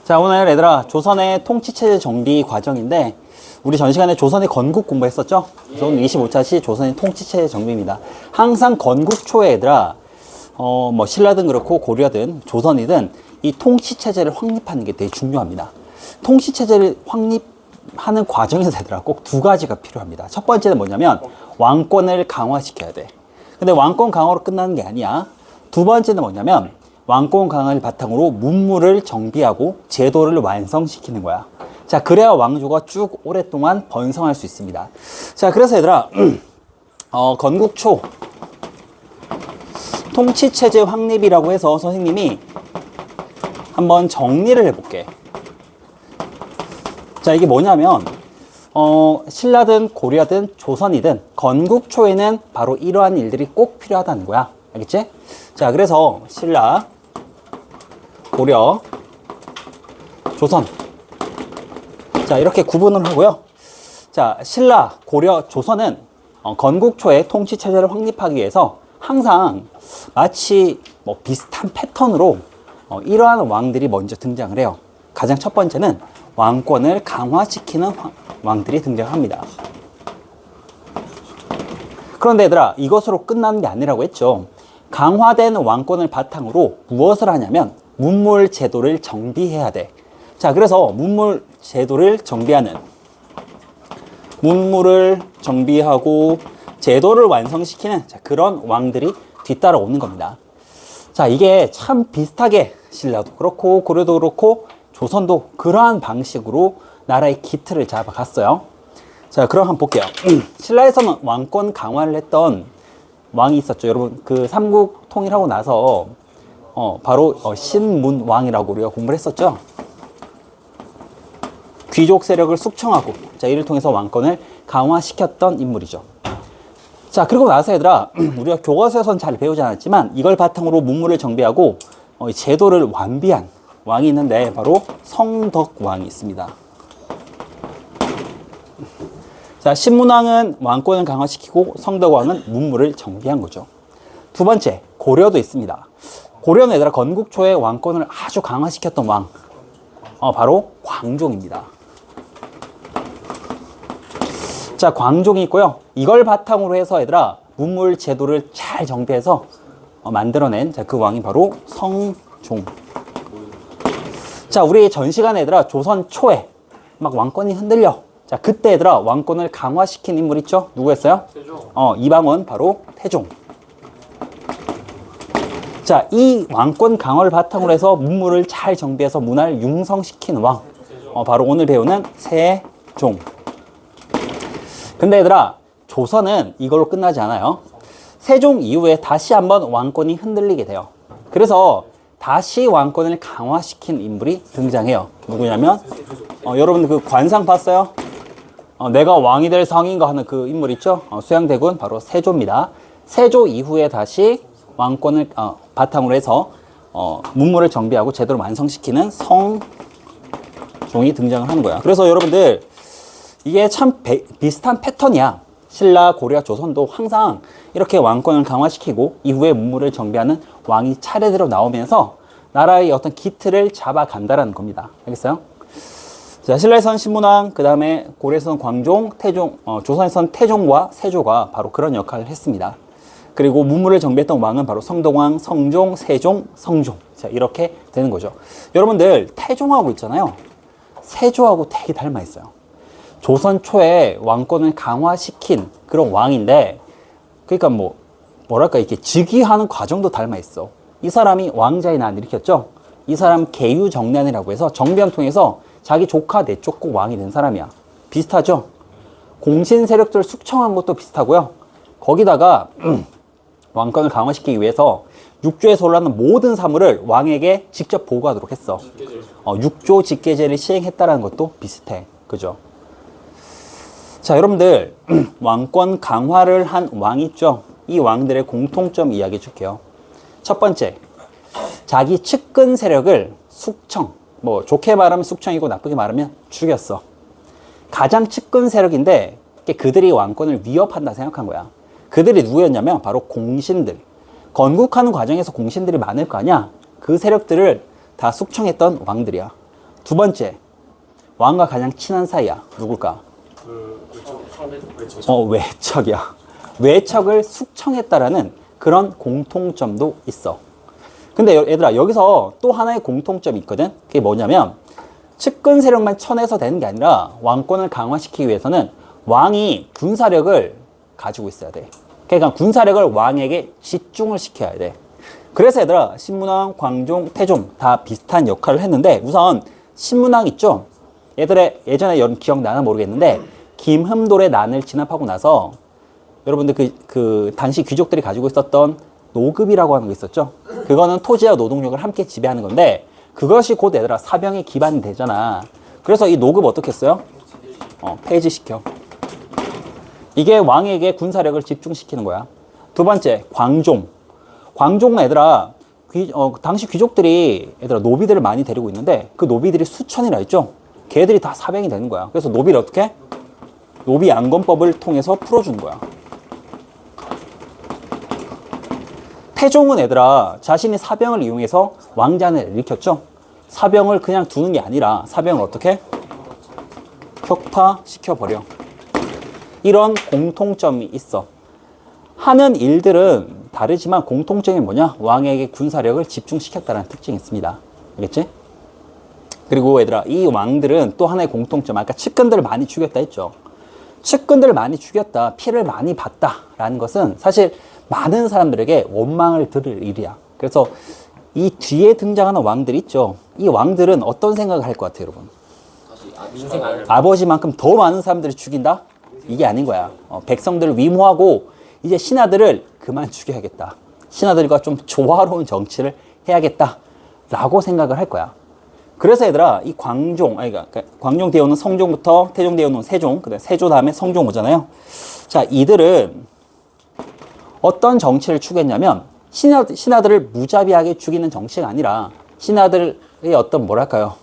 자, 오늘 얘들아, 조선의 통치체제 정비 과정인데, 우리 전 시간에 조선의 건국 공부했었죠? 그래서 오늘 25차시 조선의 통치체제 정비입니다. 항상 건국 초에 얘들아, 뭐, 신라든 그렇고, 고려든, 조선이든, 이 통치체제를 확립하는 게 되게 중요합니다. 통치체제를 확립하는 과정에서 얘들아, 꼭 두 가지가 필요합니다. 첫 번째는 뭐냐면, 왕권을 강화시켜야 돼. 근데 왕권 강화로 끝나는 게 아니야. 두 번째는 뭐냐면, 왕권 강화를 바탕으로 문물을 정비하고 제도를 완성시키는 거야. 자, 그래야 왕조가 쭉 오랫동안 번성할 수 있습니다. 자, 그래서 얘들아, 건국 초 통치체제 확립이라고 해서 선생님이 한번 정리를 해볼게. 자, 이게 뭐냐면, 신라든 고려든 조선이든 건국 초에는 바로 이러한 일들이 꼭 필요하다는 거야. 알겠지? 자, 그래서 신라, 고려, 조선. 자, 이렇게 구분을 하고요. 자, 신라, 고려, 조선은 건국 초에 통치 체제를 확립하기 위해서 항상 마치 뭐 비슷한 패턴으로 이러한 왕들이 먼저 등장을 해요. 가장 첫 번째는 왕권을 강화시키는 왕들이 등장합니다. 그런데 얘들아, 이것으로 끝나는 게 아니라고 했죠. 강화된 왕권을 바탕으로 무엇을 하냐면 문물 제도를 정비해야 돼. 자, 그래서 문물 제도를 정비하는, 문물을 정비하고 제도를 완성시키는 그런 왕들이 뒤따라오는 겁니다. 자, 이게 참 비슷하게 신라도 그렇고 고려도 그렇고 조선도 그러한 방식으로 나라의 기틀을 잡아갔어요. 자, 그럼 한번 볼게요. 신라에서는 왕권 강화를 했던 왕이 있었죠. 여러분, 그 삼국 통일하고 나서 바로 신문왕이라고 우리가 공부를 했었죠. 귀족 세력을 숙청하고, 자, 이를 통해서 왕권을 강화시켰던 인물이죠. 자, 그리고 나서 얘들아, 우리가 교과서에서는 잘 배우지 않았지만 이걸 바탕으로 문물을 정비하고 제도를 완비한 왕이 있는데 바로 성덕왕이 있습니다. 자, 신문왕은 왕권을 강화시키고 성덕왕은 문물을 정비한 거죠. 두 번째, 고려도 있습니다. 고려는 얘들아 건국 초에 왕권을 아주 강화시켰던 왕, 바로 광종입니다. 자, 광종이 있고요. 이걸 바탕으로 해서 얘들아 문물 제도를 잘 정비해서 만들어낸 그 왕이 바로 성종. 자, 우리 전 시간에 얘들아 조선 초에 막 왕권이 흔들려. 자, 그때 얘들아 왕권을 강화시킨 인물 있죠? 누구였어요? 태종. 이방원, 바로 태종. 자, 이 왕권 강화를 바탕으로 해서 문물을 잘 정비해서 문화를 융성시킨 왕, 바로 오늘 배우는 세종. 근데 얘들아, 조선은 이걸로 끝나지 않아요. 세종 이후에 다시 한번 왕권이 흔들리게 돼요. 그래서 다시 왕권을 강화시킨 인물이 등장해요. 누구냐면, 여러분 그 관상 봤어요? 내가 왕이 될 상인가 하는 그 인물 있죠? 수양대군, 바로 세조입니다. 세조 이후에 다시 왕권을 바탕으로 해서 문물을 정비하고 제대로 완성시키는 성종이 등장을 하는 거야. 그래서 여러분들 이게 참 비슷한 패턴이야. 신라, 고려, 조선도 항상 이렇게 왕권을 강화시키고 이후에 문물을 정비하는 왕이 차례대로 나오면서 나라의 어떤 기틀을 잡아간다라는 겁니다. 알겠어요? 자, 신라에서는 신문왕, 그 다음에 고려에서는 광종, 태종, 조선에서는 태종과 세조가 바로 그런 역할을 했습니다. 그리고 문물을 정비했던 왕은 바로 성동왕, 성종, 세종, 성종. 자, 이렇게 되는 거죠. 여러분들 태종하고 있잖아요. 세조하고 되게 닮아 있어요. 조선 초에 왕권을 강화시킨 그런 왕인데, 그러니까 뭐랄까 이렇게 즉위하는 과정도 닮아 있어. 이 사람이 왕자의 난을 일으켰죠. 이 사람 계유정난이라고 해서 정변 통해서 자기 조카 내쫓 꼭 왕이 된 사람이야. 비슷하죠? 공신 세력들을 숙청한 것도 비슷하고요. 거기다가 왕권을 강화시키기 위해서 육조에서 올라오는 모든 사물을 왕에게 직접 보고하도록 했어. 육조 직계제를 시행했다는 것도 비슷해. 그죠? 자, 여러분들 왕권 강화를 한 왕 있죠? 이 왕들의 공통점 이야기해 줄게요. 첫 번째, 자기 측근 세력을 숙청, 좋게 말하면 숙청이고 나쁘게 말하면 죽였어. 가장 측근 세력인데 그들이 왕권을 위협한다 생각한 거야. 그들이 누구였냐면 바로 공신들. 건국하는 과정에서 공신들이 많을 거 아니야. 그 세력들을 다 숙청했던 왕들이야. 두 번째, 왕과 가장 친한 사이야. 누굴까? 외척이야. 외척을 숙청했다라는 그런 공통점도 있어. 근데 얘들아, 여기서 또 하나의 공통점이 있거든. 그게 뭐냐면 측근 세력만 쳐내서 되는 게 아니라 왕권을 강화시키기 위해서는 왕이 군사력을 가지고 있어야 돼. 그러니까 군사력을 왕에게 집중을 시켜야 돼. 그래서 얘들아, 신문왕, 광종, 태종 다 비슷한 역할을 했는데, 우선 신문왕 있죠? 얘들의 예전에 여러분 기억나나 모르겠는데 김흠돌의 난을 진압하고 나서 여러분들 그 당시 귀족들이 가지고 있었던 노급이라고 하는 거 있었죠? 그거는 토지와 노동력을 함께 지배하는 건데, 그것이 곧 얘들아 사병의 기반이 되잖아. 그래서 이 노급 어떻게 했어요? 폐지시켜. 이게 왕에게 군사력을 집중시키는 거야. 두 번째, 광종. 광종은 얘들아 당시 귀족들이 얘들아 노비들을 많이 데리고 있는데, 그 노비들이 수천이나 있죠? 걔들이 다 사병이 되는 거야. 그래서 노비를 어떻게? 노비 양건법을 통해서 풀어주는 거야. 태종은 얘들아 자신이 사병을 이용해서 왕잔을 일으켰죠. 사병을 그냥 두는 게 아니라 사병을 어떻게? 격파시켜버려. 이런 공통점이 있어. 하는 일들은 다르지만 공통점이 뭐냐? 왕에게 군사력을 집중시켰다는 특징이 있습니다. 알겠지? 그리고 얘들아, 이 왕들은 또 하나의 공통점, 아까 측근들을 많이 죽였다 했죠. 측근들을 많이 죽였다, 피해를 많이 봤다라는 것은 사실 많은 사람들에게 원망을 들을 일이야. 그래서 이 뒤에 등장하는 왕들 있죠. 이 왕들은 어떤 생각을 할 것 같아요, 여러분? 아버지만큼 더 많은 사람들을 죽인다? 이게 아닌 거야. 백성들을 위모하고 이제 신하들을 그만 죽여야겠다. 신하들과 좀 조화로운 정치를 해야겠다. 라고 생각을 할 거야. 그래서 얘들아, 이 그러니까 광종 대원은 성종부터 태종 대원은 세종, 그다음에 세조 다음에 성종 오잖아요. 자, 이들은 어떤 정치를 추구했냐면 신하들을 무자비하게 죽이는 정치가 아니라 신하들의 어떤 뭐랄까요,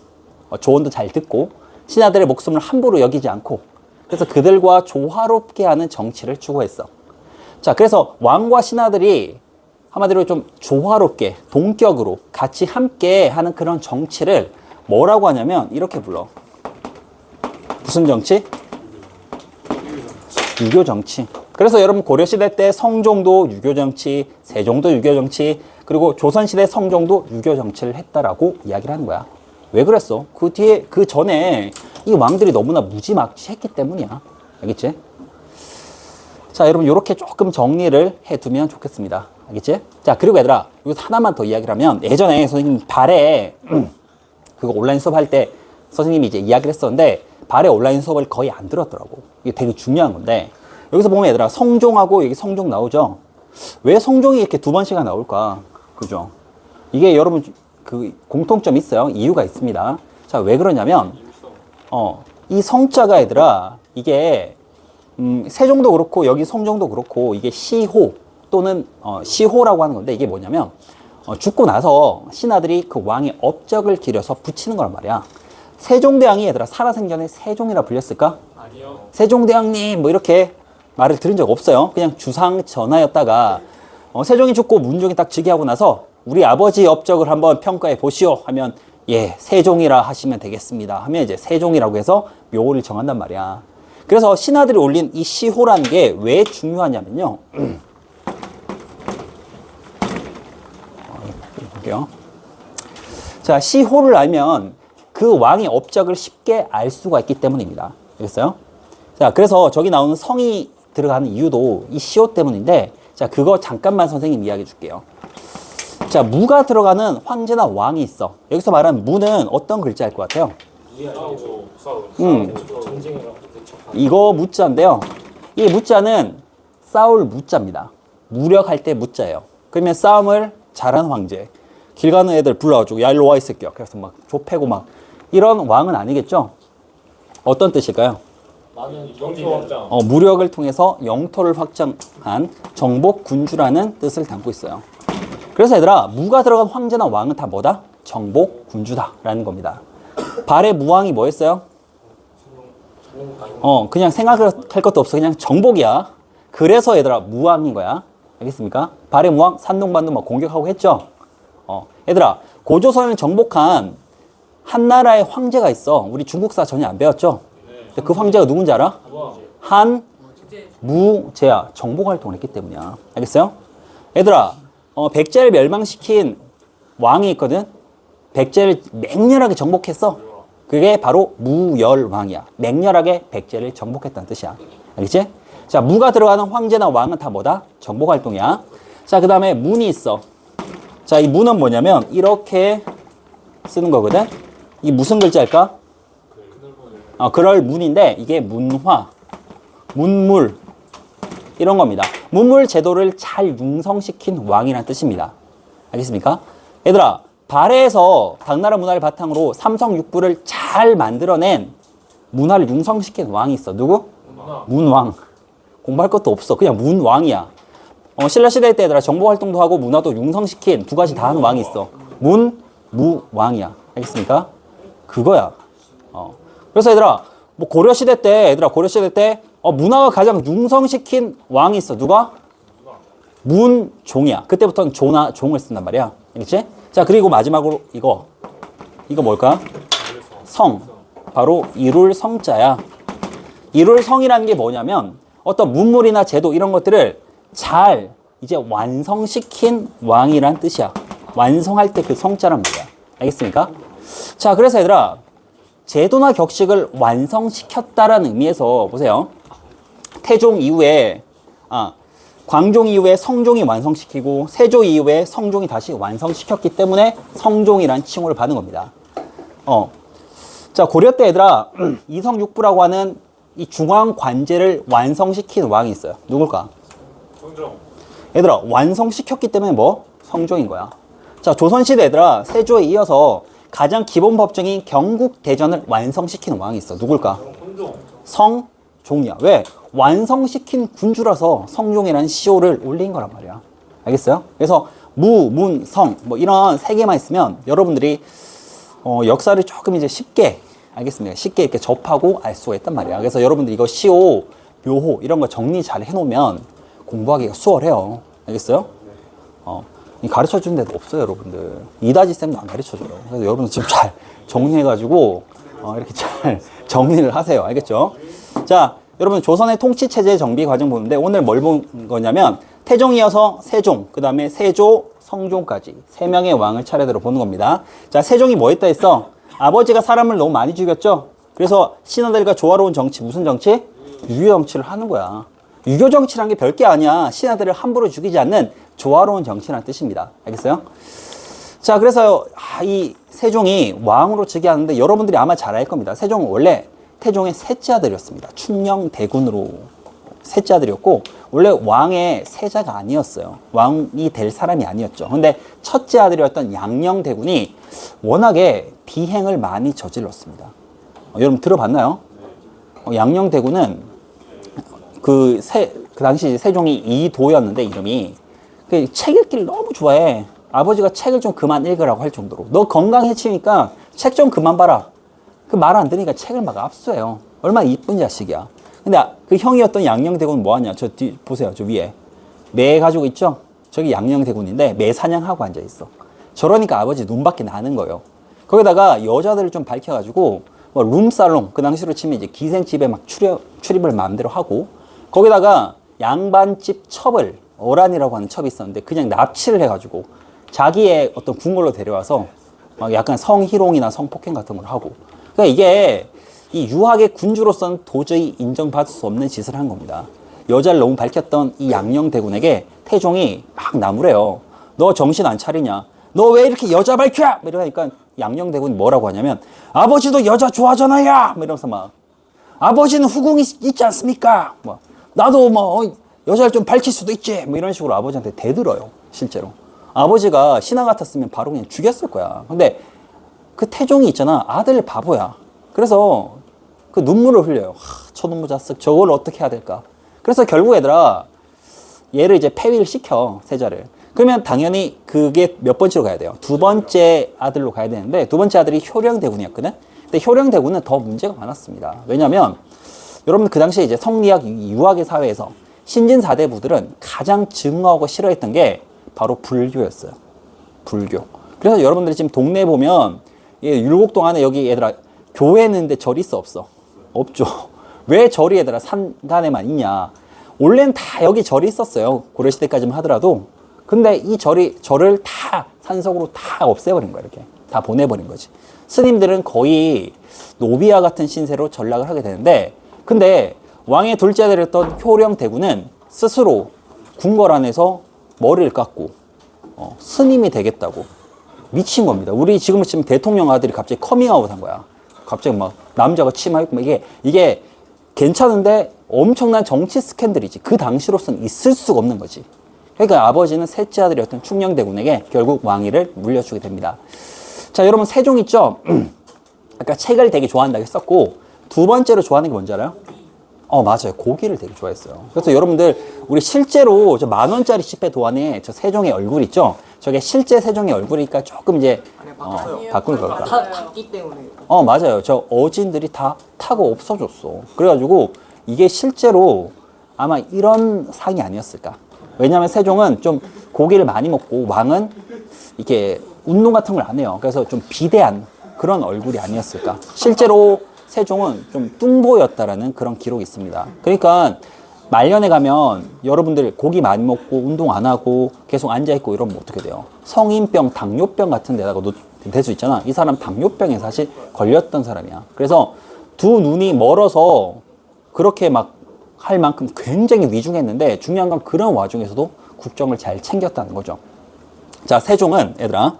조언도 잘 듣고 신하들의 목숨을 함부로 여기지 않고, 그래서 그들과 조화롭게 하는 정치를 추구했어. 자, 그래서 왕과 신하들이 한마디로 좀 조화롭게 동격으로 같이 함께 하는 그런 정치를 뭐라고 하냐면 이렇게 불러. 무슨 정치? 유교 정치. 그래서 여러분 고려시대 때 성종도 유교 정치, 세종도 유교 정치, 그리고 조선시대 성종도 유교 정치를 했다라고 이야기를 하는 거야. 왜 그랬어? 그 전에 이 왕들이 너무나 무지막지했기 때문이야. 알겠지? 자, 여러분 이렇게 조금 정리를 해두면 좋겠습니다. 알겠지? 자, 그리고 얘들아, 여기서 하나만 더 이야기를 하면, 예전에 선생님 발에 그거 온라인 수업할 때 선생님이 이제 이야기를 했었는데, 발에 온라인 수업을 거의 안 들었더라고. 이게 되게 중요한 건데, 여기서 보면 얘들아, 성종하고 여기 성종 나오죠? 왜 성종이 이렇게 두 번씩이나 나올까? 그죠? 이게 여러분 그 공통점이 있어요. 이유가 있습니다. 자, 왜 그러냐면 이 성자가 얘들아, 이게 세종도 그렇고 여기 성종도 그렇고 이게 시호 또는 시호라고 하는 건데, 이게 뭐냐면 죽고 나서 신하들이 그 왕의 업적을 기려서 붙이는 거란 말이야. 세종대왕이 얘들아 살아생전에 세종이라 불렸을까? 아니요. 세종대왕님 뭐 이렇게 말을 들은 적 없어요. 그냥 주상 전하였다가 세종이 죽고 문종이 딱 즉위하고 나서 우리 아버지 업적을 한번 평가해 보시오 하면, 예, 세종이라 하시면 되겠습니다 하면 이제 세종이라고 해서 묘를 정한단 말이야. 그래서 신하들이 올린 이 시호라는 게 왜 중요하냐면요. 볼게요. 자, 시호를 알면 그 왕의 업적을 쉽게 알 수가 있기 때문입니다. 알겠어요? 자, 그래서 저기 나오는 성이 들어가는 이유도 이 시호 때문인데, 자, 그거 잠깐만 선생님 이야기해 줄게요. 자, 무가 들어가는 황제나 왕이 있어. 여기서 말하는 무는 어떤 글자일 것 같아요? 이거 무자인데요. 이 무자는 싸울 무자입니다. 무력할 때 무자예요. 그러면 싸움을 잘하는 황제, 길 가는 애들 불러가지고 야 일로 와 이 새끼야, 그래서 막 좁혀고 막 이런 왕은 아니겠죠? 어떤 뜻일까요? 무력을 통해서 영토를 확장한 정복군주라는 뜻을 담고 있어요. 그래서 얘들아, 무가 들어간 황제나 왕은 다 뭐다? 정복군주다 라는 겁니다. 발의 무왕이 뭐였어요? 그냥 생각할 것도 없어. 그냥 정복이야. 그래서 얘들아 무왕인 거야. 알겠습니까? 발의 무왕 산동반도 막 공격하고 했죠? 얘들아, 고조선을 정복한 한 나라의 황제가 있어. 우리 중국사 전혀 안 배웠죠? 근데 그 황제가 누군지 알아? 한무제야. 정복 활동을 했기 때문이야. 알겠어요? 얘들아, 백제를 멸망시킨 왕이 있거든? 백제를 맹렬하게 정복했어. 그게 바로 무열왕이야. 맹렬하게 백제를 정복했다는 뜻이야. 알겠지? 자, 무가 들어가는 황제나 왕은 다 뭐다? 정복 활동이야. 자, 그 다음에 문이 있어. 자, 이 문은 뭐냐면 이렇게 쓰는 거거든. 이 무슨 글자일까? 그럴 문인데 이게 문화, 문물 이런 겁니다. 문물 제도를 잘 융성시킨 왕이라는 뜻입니다. 알겠습니까? 얘들아, 발해에서 당나라 문화를 바탕으로 삼성육부를 잘 만들어낸 문화를 융성시킨 왕이 있어. 누구? 문왕. 공부할 것도 없어. 그냥 문왕이야. 신라시대 때 얘들아 정보활동도 하고 문화도 융성시킨 두 가지 다 하는 왕이 있어. 무왕이야. 알겠습니까? 그거야. 그래서 얘들아, 뭐 고려시대 때, 문화가 가장 융성시킨 왕이 있어. 누가? 문종이야. 그때부터는 조나 종을 쓴단 말이야. 알겠지? 자, 그리고 마지막으로 이거 뭘까? 성. 바로 이룰성자야. 이룰성이라는 게 뭐냐면 어떤 문물이나 제도 이런 것들을 잘 이제 완성시킨 왕이란 뜻이야. 완성할 때 그 성자란 말이야. 알겠습니까? 자, 그래서 얘들아, 제도나 격식을 완성시켰다라는 의미에서 보세요. 태종 이후에 광종 이후에 성종이 완성시키고 세조 이후에 성종이 다시 완성시켰기 때문에 성종이란 칭호를 받은 겁니다. 자, 고려 때 얘들아 이성육부라고 하는 이 중앙 관제를 완성시킨 왕이 있어요. 누굴까? 성종. 얘들아, 완성시켰기 때문에 뭐? 성종인 거야. 자, 조선시대 얘들아 세조에 이어서 가장 기본 법정인 경국대전을 완성시킨 왕이 있어. 누굴까? 성종이야. 왜? 완성시킨 군주라서 성종이라는 시호를 올린 거란 말이야. 알겠어요? 그래서 무, 문, 성 뭐 이런 세 개만 있으면 여러분들이 역사를 조금 이제 쉽게 알겠습니다. 쉽게 이렇게 접하고 알 수가 있단 말이야. 그래서 여러분들 이거 시호, 묘호 이런 거 정리 잘 해놓으면 공부하기가 수월해요. 알겠어요? 가르쳐 주는 데도 없어요, 여러분들. 이다지 쌤도 안 가르쳐 줘요. 그래서 여러분들 지금 잘 정리해가지고 이렇게 잘 정리를 하세요. 알겠죠? 자, 여러분 조선의 통치 체제 정비 과정 보는데 오늘 뭘 본 거냐면 태종 이어서 세종, 그 다음에 세조, 성종까지 세 명의 왕을 차례대로 보는 겁니다. 자, 세종이 뭐 했다 했어? 아버지가 사람을 너무 많이 죽였죠? 그래서 신하들과 조화로운 정치, 무슨 정치? 유교 정치를 하는 거야. 유교 정치란 게 별게 아니야. 신하들을 함부로 죽이지 않는 조화로운 정치라는 뜻입니다. 알겠어요? 자, 그래서 이 세종이 왕으로 즉위하는데 여러분들이 아마 잘 알 겁니다. 세종은 원래 태종의 셋째 아들이었습니다. 충녕대군으로 셋째 아들이었고 원래 왕의 세자가 아니었어요. 왕이 될 사람이 아니었죠. 근데 첫째 아들이었던 양녕대군이 워낙에 비행을 많이 저질렀습니다. 여러분 들어봤나요? 양녕대군은 그 당시 세종이 이도였는데 이름이 책 읽기를 너무 좋아해. 아버지가 책을 좀 그만 읽으라고 할 정도로. 너 건강해치니까 책 좀 그만 봐라. 그 말 안 들으니까 책을 막 압수해요. 얼마나 이쁜 자식이야. 근데 그 형이었던 양녕대군은 뭐하냐. 저 뒤 보세요. 저 위에 매 가지고 있죠. 저기 양녕대군인데 매 사냥하고 앉아있어. 저러니까 아버지 눈밖에 나는 거예요. 거기다가 여자들을 좀 밝혀가지고 뭐 룸살롱, 그 당시로 치면 이제 기생집에 막 출입을 마음대로 하고, 거기다가 양반집 첩을, 어란이라고 하는 첩이 있었는데 그냥 납치를 해가지고 자기의 어떤 궁궐로 데려와서 막 약간 성희롱이나 성폭행 같은 걸 하고. 그러니까 이게 이 유학의 군주로서는 도저히 인정받을 수 없는 짓을 한 겁니다. 여자를 너무 밝혔던 이 양녕대군에게 태종이 막 나무래요. 너 정신 안 차리냐? 너 왜 이렇게 여자 밝혀? 이러니까 양녕대군이 뭐라고 하냐면 아버지도 여자 좋아하잖아요. 이러면서 막 아버지는 후궁이 있지 않습니까? 뭐 나도 뭐 여자를 좀 밝힐 수도 있지. 뭐 이런 식으로 아버지한테 대들어요. 실제로 아버지가 신하 같았으면 바로 그냥 죽였을 거야. 근데 그 태종이 있잖아, 아들 바보야. 그래서 그 눈물을 흘려요. 저놈의 자식 저걸 어떻게 해야 될까? 그래서 결국 얘들아 얘를 이제 폐위를 시켜, 세자를. 그러면 당연히 그게 몇 번째로 가야 돼요? 두 번째 아들로 가야 되는데 두 번째 아들이 효령대군이었거든. 근데 효령대군은 더 문제가 많았습니다. 왜냐면 여러분 그 당시에 이제 성리학 유학의 사회에서 신진 사대부들은 가장 증오하고 싫어했던 게 바로 불교였어요. 불교. 그래서 여러분들이 지금 동네 보면 율곡동 안에 여기 얘들아 교회는 있는데 절이 있어 없어? 없죠. 왜 절이 얘들아 산간에만 있냐? 원래는 다 여기 절이 있었어요. 고려시대까지만 하더라도. 근데 이 절을 다 산속으로 다 없애버린 거야. 이렇게 다 보내버린 거지. 스님들은 거의 노비와 같은 신세로 전락을 하게 되는데, 근데 왕의 둘째 아들이었던 효령대군은 스스로 궁궐안에서 머리를 깎고 스님이 되겠다고 미친 겁니다. 우리 지금 대통령 아들이 갑자기 커밍아웃 한 거야. 갑자기 막 남자가 치마 입고 이게 괜찮은데 엄청난 정치 스캔들이지. 그 당시로서는 있을 수가 없는 거지. 그러니까 아버지는 셋째 아들이었던 충녕대군에게 결국 왕위를 물려주게 됩니다. 자, 여러분 세종 있죠? 아까 책을 되게 좋아한다고 했었고, 두 번째로 좋아하는 게 뭔지 알아요? 맞아요. 고기를 되게 좋아했어요. 그래서 여러분들 우리 실제로 저 10,000원짜리 지폐 도안에 저 세종의 얼굴 있죠? 저게 실제 세종의 얼굴이니까 조금 이제 바꾸는 걸까? 탔기 때문에. 맞아요. 저 어진들이 다 타고 없어졌어. 그래가지고 이게 실제로 아마 이런 상이 아니었을까? 왜냐하면 세종은 좀 고기를 많이 먹고 왕은 이렇게 운동 같은 걸 안 해요. 그래서 좀 비대한 그런 얼굴이 아니었을까? 실제로 세종은 좀 뚱보였다라는 그런 기록이 있습니다. 그러니까 말년에 가면 여러분들 고기 많이 먹고 운동 안 하고 계속 앉아있고 이러면 어떻게 돼요? 성인병, 당뇨병 같은 데다가 될 수 있잖아. 이 사람 당뇨병에 사실 걸렸던 사람이야. 그래서 두 눈이 멀어서 그렇게 막 할 만큼 굉장히 위중했는데, 중요한 건 그런 와중에서도 국정을 잘 챙겼다는 거죠. 자, 세종은 얘들아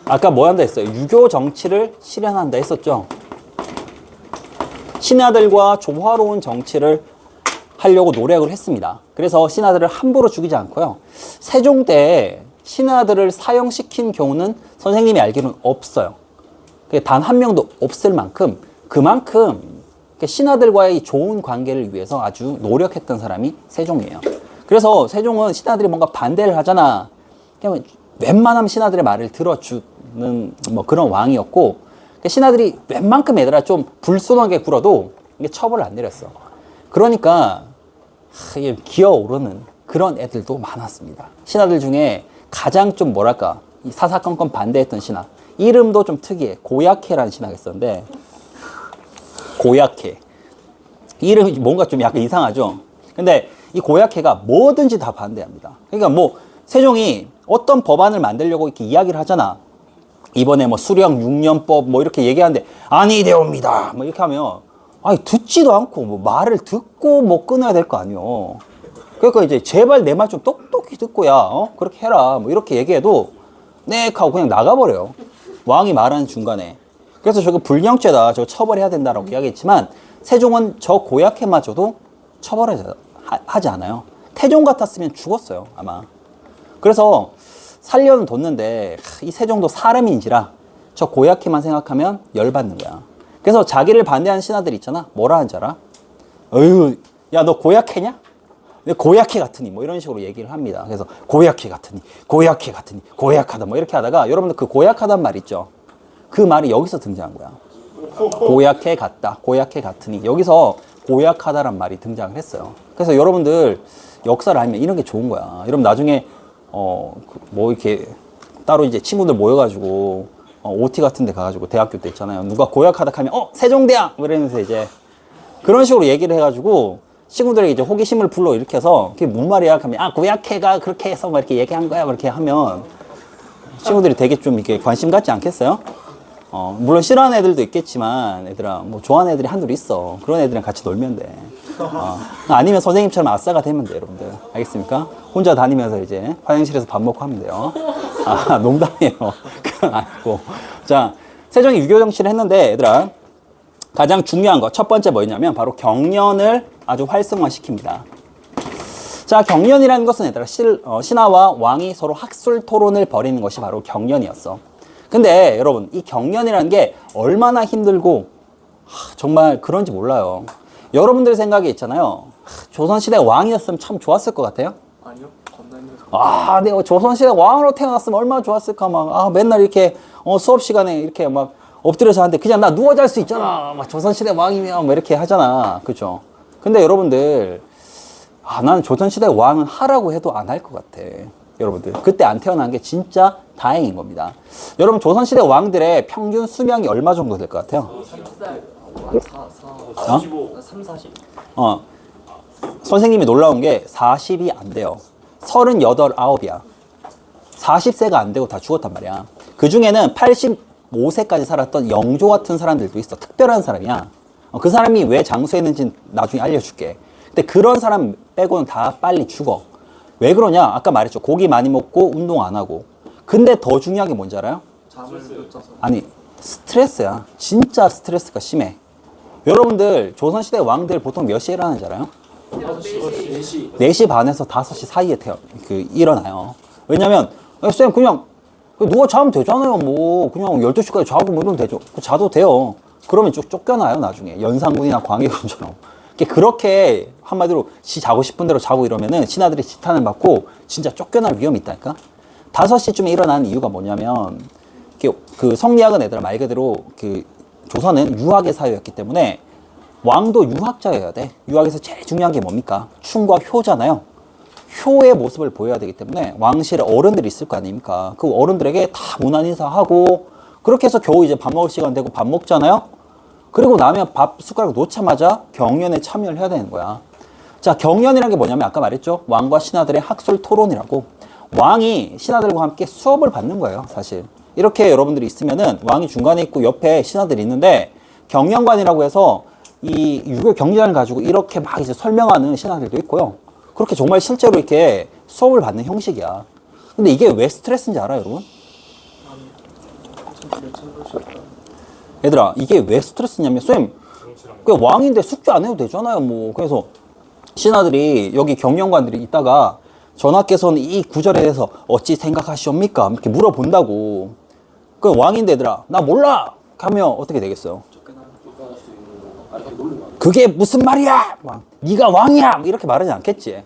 아까 뭐 한다 했어요? 유교 정치를 실현한다 했었죠. 신하들과 조화로운 정치를 하려고 노력을 했습니다. 그래서 신하들을 함부로 죽이지 않고요. 세종 때 신하들을 사형시킨 경우는 선생님이 알기로는 없어요. 단 한 명도 없을 만큼 그만큼 신하들과의 좋은 관계를 위해서 아주 노력했던 사람이 세종이에요. 그래서 세종은 신하들이 뭔가 반대를 하잖아. 그냥 웬만하면 신하들의 말을 들어주는 뭐 그런 왕이었고, 신하들이 웬만큼 얘들아 좀 불손하게 굴어도 이게 처벌을 안 내렸어. 그러니까 기어오르는 그런 애들도 많았습니다. 신하들 중에 가장 좀 뭐랄까 사사건건 반대했던 신하, 이름도 좀 특이해. 고약해라는 신하가 있었는데, 고약해 이름이 뭔가 좀 약간 이상하죠. 근데 이 고약해가 뭐든지 다 반대합니다. 그러니까 뭐 세종이 어떤 법안을 만들려고 이렇게 이야기를 하잖아. 이번에 뭐 수령 6년법 뭐 이렇게 얘기하는데 아니되옵니다 뭐 이렇게 하면 듣지도 않고 뭐 말을 듣고 뭐 끊어야 될 거 아니요. 그러니까 이제 제발 내 말 좀 똑똑히 듣고야 그렇게 해라 뭐 이렇게 얘기해도 네 하고 그냥 나가버려요. 왕이 말하는 중간에. 그래서 저거 불량죄다, 저거 처벌해야 된다라고 이야기했지만, 세종은 저 고약해마저도 처벌하지 않아요. 태종 같았으면 죽었어요 아마. 그래서 살려는 뒀는데 이 세종도 사람인지라 저 고약해만 생각하면 열받는 거야. 그래서 자기를 반대하는 신하들 있잖아. 뭐라 하는지 알아? 어휴, 야 너 고약해냐? 고약해 같으니 뭐 이런 식으로 얘기를 합니다. 그래서 고약해 같으니 고약하다 뭐 이렇게 하다가, 여러분들 그 고약하단 말 있죠? 그 말이 여기서 등장한 거야. 고약해 같다, 고약해 같으니. 여기서 고약하다란 말이 등장을 했어요. 그래서 여러분들 역사를 알면 이런 게 좋은 거야. 여러분 나중에 뭐 이렇게 따로 이제 친구들 모여가지고 OT 같은 데 가가지고 대학교 때 있잖아요. 누가 고약하다 하면 세종대왕 뭐 이러면서 이제 그런 식으로 얘기를 해가지고 친구들에게 이제 호기심을 불러일으켜서 그게 뭔 말이야 하면 고약해가 그렇게 해서 막 이렇게 얘기한 거야 이렇게 하면 친구들이 되게 좀 이렇게 관심 갖지 않겠어요? 물론 싫어하는 애들도 있겠지만, 얘들아, 뭐 좋아하는 애들이 한둘 있어. 그런 애들이랑 같이 놀면 돼. 아니면 선생님처럼 아싸가 되면 돼, 여러분들. 알겠습니까? 혼자 다니면서 이제 화장실에서 밥 먹고 하면 돼요. 농담이에요. 그건 아니고. 자, 세종이 유교 정치를 했는데, 얘들아, 가장 중요한 거, 첫 번째 뭐였냐면, 바로 경연을 아주 활성화시킵니다. 자, 경연이라는 것은 얘들아, 신하와 왕이 서로 학술 토론을 벌이는 것이 바로 경연이었어. 근데 여러분, 이 경연이라는 게 얼마나 힘들고 정말 그런지 몰라요. 여러분들 생각에 있잖아요. 조선시대 왕이었으면 참 좋았을 것 같아요? 아니요, 겁나 힘들었어요. 내가 조선시대 왕으로 태어났으면 얼마나 좋았을까. 막 맨날 이렇게 수업 시간에 이렇게 막 엎드려서 하는데 그냥 나 누워 잘 수 있잖아. 막 조선시대 왕이면 뭐 이렇게 하잖아. 그죠? 근데 여러분들 나는 조선시대 왕은 하라고 해도 안 할 것 같아. 여러분들. 그때 안 태어난 게 진짜 다행인 겁니다. 여러분 조선시대 왕들의 평균 수명이 얼마 정도 될 것 같아요? 3, 40. 선생님이 놀라운 게 40이 안 돼요. 38, 9이야. 40세가 안 되고 다 죽었단 말이야. 그 중에는 85세까지 살았던 영조 같은 사람들도 있어. 특별한 사람이야. 그 사람이 왜 장수했는지는 나중에 알려줄게. 근데 그런 사람 빼고는 다 빨리 죽어. 왜 그러냐? 아까 말했죠. 고기 많이 먹고 운동 안 하고. 근데 더 중요한 게 뭔지 알아요? 잠을 못 자서. 아니, 스트레스야. 진짜 스트레스가 심해. 여러분들 조선시대 왕들 보통 몇 시에 일어나는지 알아요? 4시. 4시 반에서 5시 사이에 일어나요. 왜냐면 쌤 그냥 누가 자면 되잖아요. 뭐 그냥 12시까지 자고 뭐 이러면 되죠. 자도 돼요. 그러면 쫓겨나요 나중에. 연산군이나 광해군처럼. 그렇게 한마디로 지 자고 싶은 대로 자고 이러면은 신하들이 지탄을 받고 진짜 쫓겨날 위험이 있다니까. 5시쯤에 일어나는 이유가 뭐냐면 그 성리학은 얘들아 말 그대로 그 조선은 유학의 사회였기 때문에 왕도 유학자여야 돼. 유학에서 제일 중요한 게 뭡니까? 충과 효잖아요. 효의 모습을 보여야 되기 때문에 왕실에 어른들이 있을 거 아닙니까? 그 어른들에게 다 문안 인사하고 그렇게 해서 겨우 이제 밥 먹을 시간 되고 밥 먹잖아요. 그리고 나면 밥 숟가락 놓자마자 경연에 참여를 해야 되는 거야. 자, 경연이라는 게 뭐냐면 아까 말했죠. 왕과 신하들의 학술 토론이라고. 왕이 신하들과 함께 수업을 받는 거예요, 사실. 이렇게 여러분들이 있으면은 왕이 중간에 있고 옆에 신하들이 있는데 경영관이라고 해서 이 유교 경전을 가지고 이렇게 막 이제 설명하는 신하들도 있고요. 그렇게 정말 실제로 이렇게 수업을 받는 형식이야. 근데 이게 왜 스트레스인지 알아요, 여러분? 얘들아, 이게 왜 스트레스냐면, 쌤, 그 왕인데 숙제 안 해도 되잖아요, 뭐. 그래서 신하들이 여기 경영관들이 있다가 전하께서는 이 구절에 대해서 어찌 생각하시옵니까? 이렇게 물어본다고. 그 왕인데 얘들아, 나 몰라! 하면 어떻게 되겠어요? 그게 무슨 말이야! 막, 네가 왕이야! 이렇게 말하지 않겠지.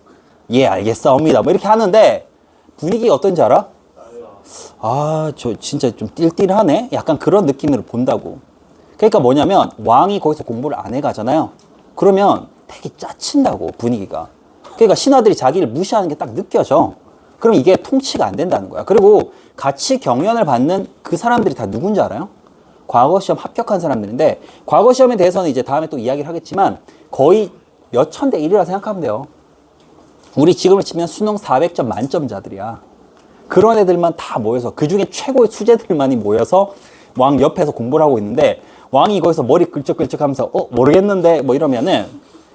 예, 알겠사옵니다. 뭐 이렇게 하는데 분위기가 어떤지 알아? 아, 저 진짜 좀 띨띨하네? 약간 그런 느낌으로 본다고. 그러니까 뭐냐면 왕이 거기서 공부를 안 해가잖아요. 그러면 되게 짜친다고, 분위기가. 그러니까 신하들이 자기를 무시하는 게 딱 느껴져. 그럼 이게 통치가 안 된다는 거야. 그리고 같이 경연을 받는 그 사람들이 다 누군지 알아요? 과거 시험 합격한 사람들인데, 과거 시험에 대해서는 이제 다음에 또 이야기를 하겠지만 거의 몇 천 대 1이라 생각하면 돼요. 우리 지금을 치면 수능 400점 만점자들이야. 그런 애들만 다 모여서, 그 중에 최고의 수재들만이 모여서 왕 옆에서 공부를 하고 있는데, 왕이 거기서 머리 끌적끌적 하면서 모르겠는데 뭐 이러면은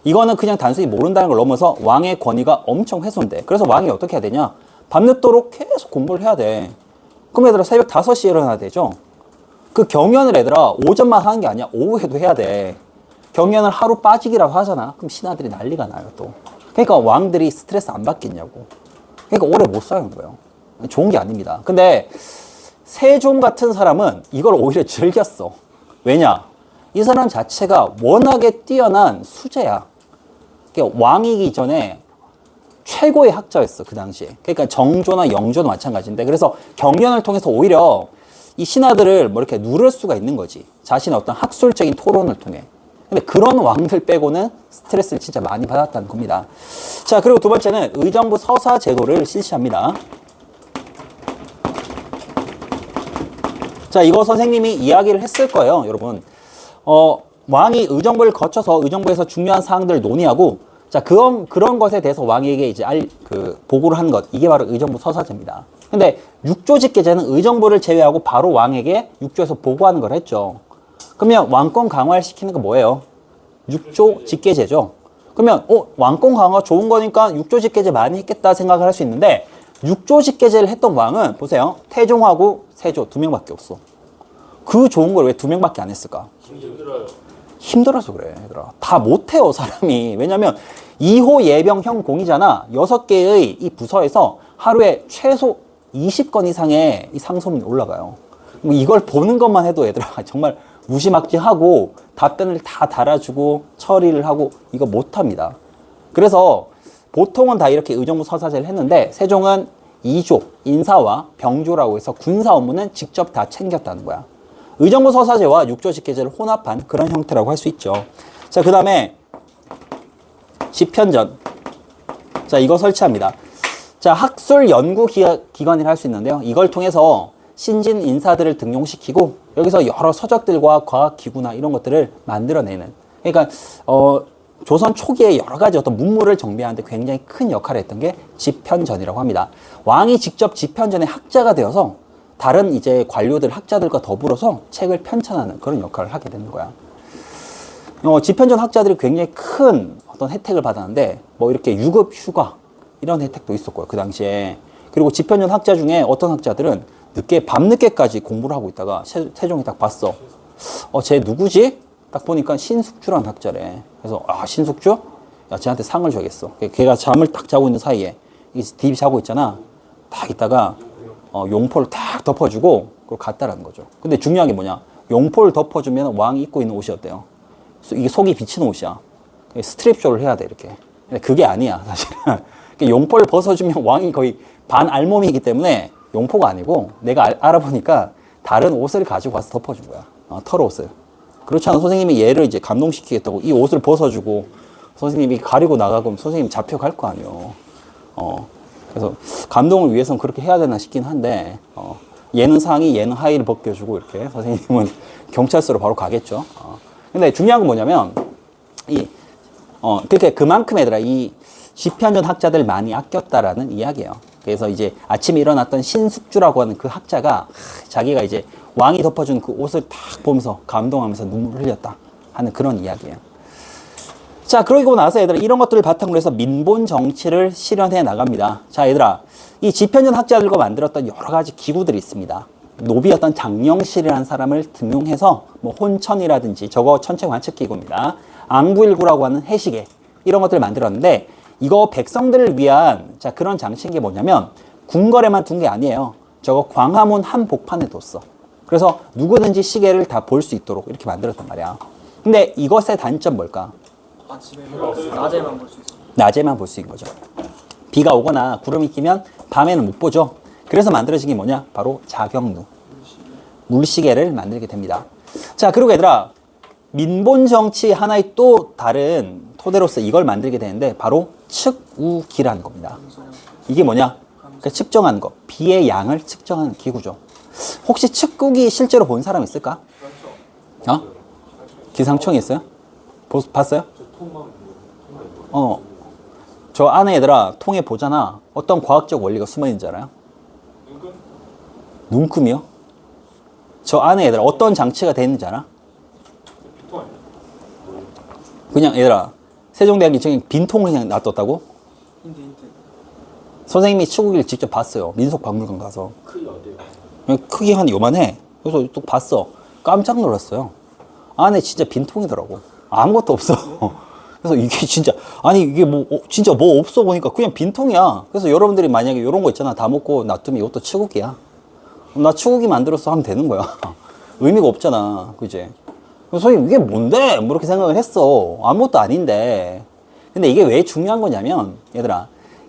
이거는 그냥 단순히 모른다는 걸 넘어서 왕의 권위가 엄청 훼손돼. 그래서 왕이 어떻게 해야 되냐? 밤늦도록 계속 공부를 해야 돼. 그럼 얘들아 새벽 5시에 일어나야 되죠? 그 경연을 얘들아 오전만 하는 게 아니야. 오후에도 해야 돼. 경연을 하루 빠지기라도 하잖아. 그럼 신하들이 난리가 나요 또. 그러니까 왕들이 스트레스 안 받겠냐고. 그러니까 오래 못 사는 거예요. 좋은 게 아닙니다. 근데 세종 같은 사람은 이걸 오히려 즐겼어. 왜냐? 이 사람 자체가 워낙에 뛰어난 수재야. 그러니까 왕이기 전에 최고의 학자였어, 그 당시에. 그러니까 정조나 영조도 마찬가지인데, 그래서 경연을 통해서 오히려 이 신하들을 뭐 이렇게 누를 수가 있는 거지. 자신의 어떤 학술적인 토론을 통해. 근데 그런 왕들 빼고는 스트레스를 진짜 많이 받았다는 겁니다. 자, 그리고 두 번째는 의정부 서사 제도를 실시합니다. 자, 이거 선생님이 이야기를 했을 거예요, 여러분. 왕이 의정부를 거쳐서 의정부에서 중요한 사항들을 논의하고, 자, 그런 것에 대해서 왕에게 이제 보고를 한 것, 이게 바로 의정부 서사제입니다. 근데 육조 직계제는 의정부를 제외하고 바로 왕에게 육조에서 보고하는 걸 했죠. 그러면 왕권 강화를 시키는 거 뭐예요? 육조 직계제죠. 그러면 왕권 강화 좋은 거니까 육조 직계제 많이 했겠다 생각을 할 수 있는데, 육조 직계제를 했던 왕은 보세요. 태종하고 세조 2명밖에 없어. 그 좋은 걸 왜 2명밖에 안 했을까? 힘들어서 그래, 얘들아. 다 못해요, 사람이. 왜냐면 2호 예병형 공이잖아. 6개의 이 부서에서 하루에 최소 20건 이상의 이 상소문이 올라가요. 뭐 이걸 보는 것만 해도 얘들아 정말 무시막지하고 답변을 다 달아주고 처리를 하고 이거 못합니다. 그래서 보통은 다 이렇게 의정부 서사제를 했는데 세종은 2조, 인사와 병조라고 해서 군사 업무는 직접 다 챙겼다는 거야. 의정부 서사제와 육조 직계제를 혼합한 그런 형태라고 할 수 있죠. 자, 그 다음에 집현전. 자, 이거 설치합니다. 자, 학술 연구 기관이라 할 수 있는데요. 이걸 통해서 신진 인사들을 등용시키고 여기서 여러 서적들과 과학 기구나 이런 것들을 만들어내는. 그러니까 조선 초기에 여러 가지 어떤 문물을 정비하는데 굉장히 큰 역할을 했던 게 집현전이라고 합니다. 왕이 직접 집현전의 학자가 되어서 다른 이제 관료들, 학자들과 더불어서 책을 편찬하는 그런 역할을 하게 되는 거야. 집현전 학자들이 굉장히 큰 어떤 혜택을 받았는데 뭐 이렇게 유급 휴가 이런 혜택도 있었고요, 그 당시에. 그리고 집현전 학자 중에 어떤 학자들은 밤늦게까지 공부를 하고 있다가 세종이 딱 봤어. 쟤 누구지? 딱 보니까 신숙주라는 학자래. 그래서 신숙주? 야, 쟤한테 상을 줘야겠어. 걔가 잠을 딱 자고 있는 사이에 딥이 자고 있잖아. 딱 있다가 용포를 딱 덮어주고 그걸 갔다라는 거죠. 근데 중요한 게 뭐냐? 용포를 덮어주면 왕이 입고 있는 옷이 어때요? 이게 속이 비치는 옷이야. 스트립쇼를 해야 돼, 이렇게. 근데 그게 아니야, 사실은. 용포를 벗어주면 왕이 거의 반 알몸이기 때문에 용포가 아니고 내가 알아보니까 다른 옷을 가지고 와서 덮어준 거야. 털옷을. 그렇지 않은 선생님이 얘를 이제 감동시키겠다고 이 옷을 벗어주고 선생님이 가리고 나가고 선생님 잡혀갈 거 아니에요. 그래서 감동을 위해서는 그렇게 해야 되나 싶긴 한데, 얘는 상의, 얘는 하의를 벗겨주고 이렇게 선생님은 경찰서로 바로 가겠죠. 근데 중요한 건 뭐냐면, 그렇게 그만큼 얘들아, 이 집현전 학자들 많이 아꼈다라는 이야기예요. 그래서 이제 아침에 일어났던 신숙주라고 하는 그 학자가 자기가 이제 왕이 덮어준 그 옷을 딱 보면서 감동하면서 눈물을 흘렸다 하는 그런 이야기예요. 자, 그러고 나서 얘들아, 이런 것들을 바탕으로 해서 민본 정치를 실현해 나갑니다. 자, 얘들아, 이 집현전 학자들과 만들었던 여러 가지 기구들이 있습니다. 노비였던 장영실이라는 사람을 등용해서 뭐 혼천이라든지, 저거 천체 관측 기구입니다. 앙부일구라고 하는 해시계, 이런 것들을 만들었는데, 이거 백성들을 위한 그런 장치인 게 뭐냐면 궁궐에만 둔 게 아니에요. 저거 광화문 한복판에 뒀어. 그래서 누구든지 시계를 다 볼 수 있도록 이렇게 만들었단 말이야. 근데 이것의 단점 뭘까? 낮에만 볼 수 있어. 낮에만 볼 수 있는 거죠. 비가 오거나 구름이 끼면 밤에는 못 보죠. 그래서 만들어진 게 뭐냐? 바로 자경루, 물시계를 만들게 됩니다. 자, 그리고 얘들아, 민본 정치 하나의 또 다른 토대로서 이걸 만들게 되는데 바로 측우기라는 겁니다. 이게 뭐냐? 그러니까 측정하는 거, 비의 양을 측정하는 기구죠. 혹시 측우기 실제로 본 사람 있을까? 기상청에 있어요? 봤어요? 저 안에 얘들아 통에 보잖아. 어떤 과학적 원리가 숨어 있는지 알아요? 눈금이요? 저 안에 얘들아 어떤 장치가 되어 있는지 알아? 그냥 얘들아, 세종대왕이 저기 빈통을 그냥 놔뒀다고? 힌트. 선생님이 측우기를 직접 봤어요. 민속박물관 가서. 크기 한 요만해. 그래서 또 봤어. 깜짝 놀랐어요. 안에 진짜 빈통이더라고. 아무것도 없어. 그래서 이게 진짜, 아니 이게 뭐 진짜 뭐 없어 보니까 그냥 빈통이야. 그래서 여러분들이 만약에 이런 거 있잖아, 다 먹고 놔두면 이것도 측우기야. 나 측우기 만들어서 하면 되는 거야. 의미가 없잖아, 그지? 그래서 선생님 이게 뭔데? 뭐 이렇게 생각을 했어. 아무것도 아닌데. 근데 이게 왜 중요한 거냐면, 얘들아,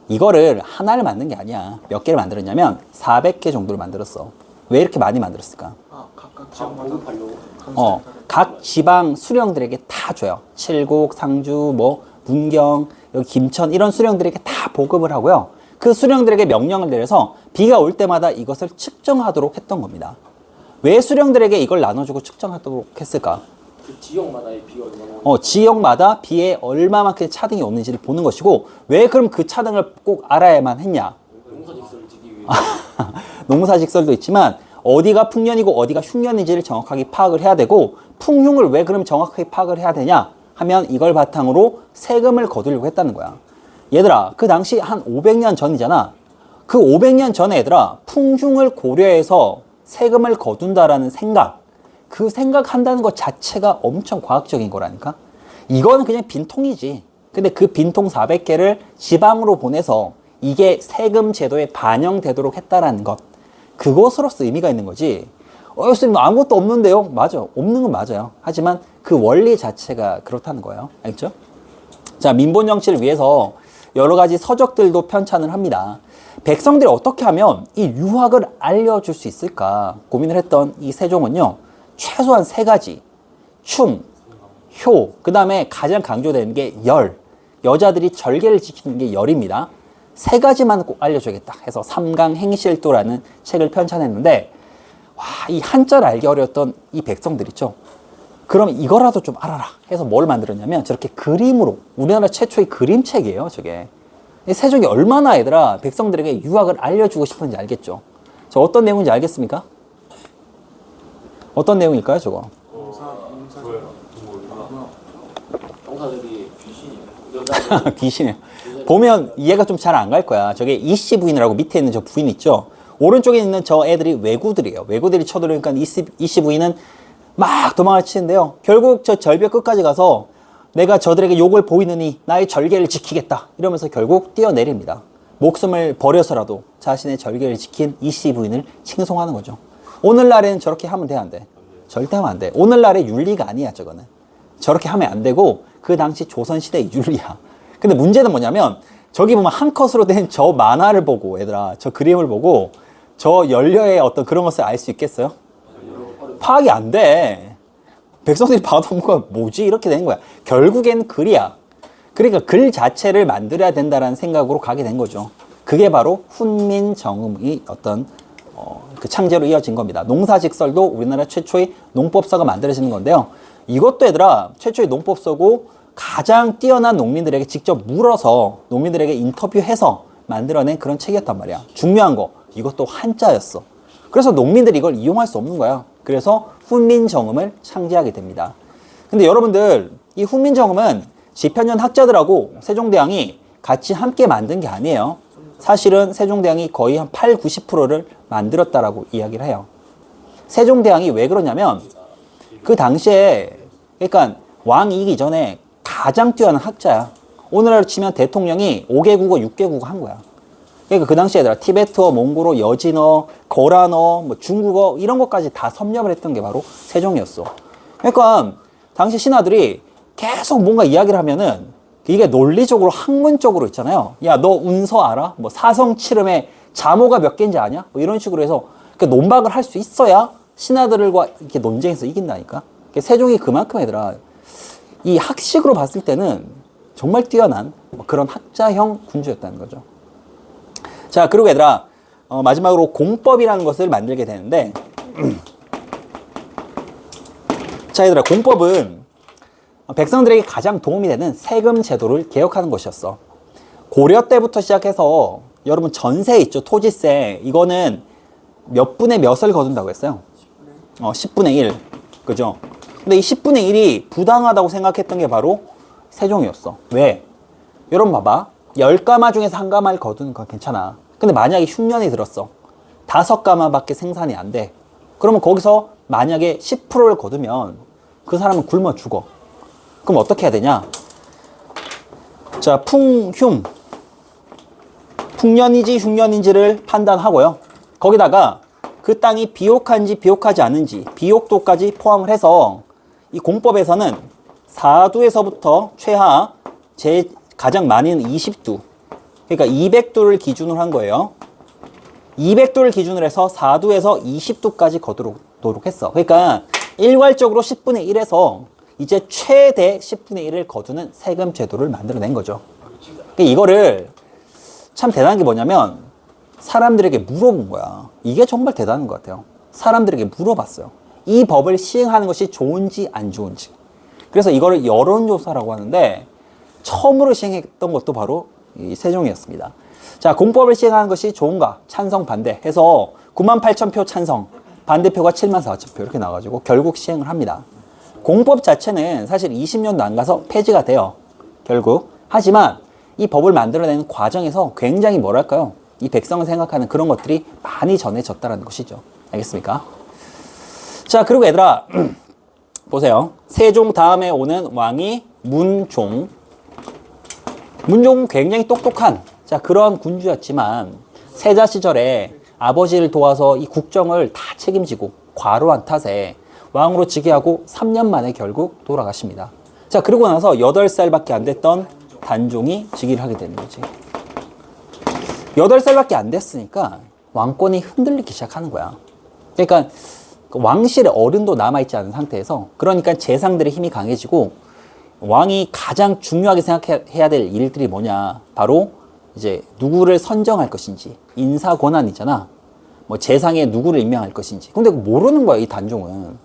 이거를 하나를 만든 게 아니야. 몇 개를 만들었냐면 400개 정도를 만들었어. 왜 이렇게 많이 만들었을까? 각각 지역마다 각 지방 수령들에게 다 줘요. 칠곡, 상주, 뭐 문경, 여기 김천 이런 수령들에게 다 보급을 하고요. 그 수령들에게 명령을 내려서 비가 올 때마다 이것을 측정하도록 했던 겁니다. 왜 수령들에게 이걸 나눠주고 측정하도록 했을까? 그 지역마다의 비가 얼마나 지역마다 비에 얼마만큼 차등이 오는지를 보는 것이고, 왜 그럼 그 차등을 꼭 알아야만 했냐? 농사직설을 지기 위해. 농사직설도 있지만 어디가 풍년이고 어디가 흉년인지를 정확하게 파악을 해야 되고, 풍흉을 왜 그럼 정확하게 파악을 해야 되냐 하면 이걸 바탕으로 세금을 거두려고 했다는 거야. 얘들아, 그 당시 한 500년 전이잖아. 그 500년 전에 얘들아, 풍흉을 고려해서 세금을 거둔다라는 생각, 그 생각한다는 것 자체가 엄청 과학적인 거라니까. 이거는 그냥 빈통이지. 근데 그 빈통 400개를 지방으로 보내서 이게 세금 제도에 반영되도록 했다라는 것, 그것으로서 의미가 있는 거지. 선생님 아무것도 없는데요? 맞아, 없는 건 맞아요. 하지만 그 원리 자체가 그렇다는 거예요. 알겠죠? 자, 민본 정치를 위해서 여러 가지 서적들도 편찬을 합니다. 백성들이 어떻게 하면 이 유학을 알려줄 수 있을까 고민을 했던 이 세종은요, 최소한 3가지, 충, 효, 그 다음에 가장 강조되는 게 열, 여자들이 절개를 지키는 게 열입니다. 세 가지만 꼭 알려줘야겠다 해서 삼강행실도라는 책을 편찬했는데, 와, 이 한자를 알기 어려웠던 이 백성들 있죠. 그럼 이거라도 좀 알아라 해서 뭘 만들었냐면 저렇게 그림으로, 우리나라 최초의 그림책이에요 저게. 이 세종이 얼마나 얘들아 백성들에게 유학을 알려주고 싶은지 알겠죠. 저 어떤 내용인지 알겠습니까? 어떤 내용일까요 저거? 병사들이 귀신이에요. 귀신이에요. 보면 이해가 좀 잘 안 갈 거야. 저게 이씨 부인이라고 밑에 있는 저 부인 있죠. 오른쪽에 있는 저 애들이 왜구들이에요. 왜구들이 쳐들어오니까 이씨 부인은 막 도망을 치는데요. 결국 저 절벽 끝까지 가서 내가 저들에게 욕을 보이느니 나의 절개를 지키겠다 이러면서 결국 뛰어내립니다. 목숨을 버려서라도 자신의 절개를 지킨 이씨 부인을 칭송하는 거죠. 오늘날에는 저렇게 하면 돼, 안 돼? 절대 하면 안 돼. 오늘날의 윤리가 아니야 저거는. 저렇게 하면 안 되고 그 당시 조선시대의 윤리야. 근데 문제는 뭐냐면 저기 보면 한 컷으로 된 저 만화를 보고 얘들아 저 그림을 보고 저 연려의 어떤 그런 것을 알 수 있겠어요? 파악이 안 돼. 백성들이 봐도 뭐지 이렇게 된 거야. 결국엔 글이야. 그러니까 글 자체를 만들어야 된다는 생각으로 가게 된 거죠. 그게 바로 훈민정음의 어떤 그 창제로 이어진 겁니다. 농사직설도 우리나라 최초의 농법서가 만들어지는 건데요. 이것도 얘들아 최초의 농법서고 가장 뛰어난 농민들에게 직접 물어서 농민들에게 인터뷰해서 만들어낸 그런 책이었단 말이야. 중요한 거 이것도 한자였어. 그래서 농민들이 이걸 이용할 수 없는 거야. 그래서 훈민정음을 창제하게 됩니다. 근데 여러분들 이 훈민정음은 지편연 학자들하고 세종대왕이 같이 함께 만든 게 아니에요. 사실은 세종대왕이 거의 한 8, 90%를 만들었다라고 이야기를 해요. 세종대왕이 왜 그러냐면 그 당시에 그러니까 왕이기 전에 가장 뛰어난 학자야. 오늘날로 치면 대통령이 5개 국어, 6개 국어 한 거야. 그러니까 그 당시에 얘들아 티베트어, 몽골어, 여진어, 거란어, 뭐 중국어 이런 것까지 다 섭렵을 했던 게 바로 세종이었어. 그러니까 당시 신하들이 계속 뭔가 이야기를 하면은 이게 논리적으로 학문적으로 있잖아요. 야, 너 운서 알아? 뭐 사성칠음의 자모가 몇 개인지 아냐? 뭐 이런 식으로 해서 논박을 할 수 있어야 신하들과 이렇게 논쟁에서 이긴다니까. 세종이 그만큼 얘들아 이 학식으로 봤을 때는 정말 뛰어난 그런 학자형 군주였다는 거죠. 자, 그리고 얘들아 마지막으로 공법이라는 것을 만들게 되는데 자, 얘들아 공법은 백성들에게 가장 도움이 되는 세금 제도를 개혁하는 것이었어. 고려 때부터 시작해서 여러분 전세 있죠, 토지세. 이거는 몇 분의 몇을 거둔다고 했어요? 10분의 1. 그죠? 근데 이 10분의 1이 부당하다고 생각했던 게 바로 세종이었어. 왜? 여러분 봐봐. 10가마 중에서 한 가마를 거두는 건 괜찮아. 근데 만약에 흉년이 들었어. 5가마밖에 생산이 안 돼. 그러면 거기서 만약에 10%를 거두면 그 사람은 굶어 죽어. 그럼 어떻게 해야 되냐? 자, 풍년인지 흉년인지를 판단하고요. 거기다가 그 땅이 비옥한지 비옥하지 않은지 비옥도까지 포함을 해서 이 공법에서는 4두에서부터 최하 가장 많이는 20두, 그러니까 200두를 기준으로 한 거예요. 200두를 기준으로 해서 4두에서 20두까지 거두도록 했어. 그러니까 일괄적으로 10분의 1에서 이제 최대 10분의 1을 거두는 세금 제도를 만들어낸 거죠. 그러니까 이거를 참 대단한 게 뭐냐면 사람들에게 물어본 거야. 이게 정말 대단한 것 같아요. 사람들에게 물어봤어요. 이 법을 시행하는 것이 좋은지 안 좋은지. 그래서 이거를 여론조사라고 하는데 처음으로 시행했던 것도 바로 이 세종이었습니다. 자, 공법을 시행하는 것이 좋은가? 찬성, 반대 해서 98,000표 찬성, 반대표가 74,000표 이렇게 나와가지고 결국 시행을 합니다. 공법 자체는 사실 20년도 안 가서 폐지가 돼요. 결국. 하지만 이 법을 만들어내는 과정에서 굉장히 뭐랄까요? 이 백성을 생각하는 그런 것들이 많이 전해졌다는 것이죠. 알겠습니까? 자, 그리고 얘들아 보세요. 세종 다음에 오는 왕이 문종. 문종은 굉장히 똑똑한 그런 군주였지만 세자 시절에 아버지를 도와서 이 국정을 다 책임지고 과로한 탓에 왕으로 즉위하고 3년 만에 결국 돌아가십니다. 자, 그러고 나서 8살밖에 안 됐던 단종이 즉위를 하게 되는 거지. 8살밖에 안 됐으니까 왕권이 흔들리기 시작하는 거야. 그러니까 왕실의 어른도 남아있지 않은 상태에서, 그러니까 재상들의 힘이 강해지고 왕이 가장 중요하게 생각해야 될 일들이 뭐냐, 바로 이제 누구를 선정할 것인지, 인사 권한이잖아. 뭐 재상에 누구를 임명할 것인지. 근데 모르는 거야, 이 단종은.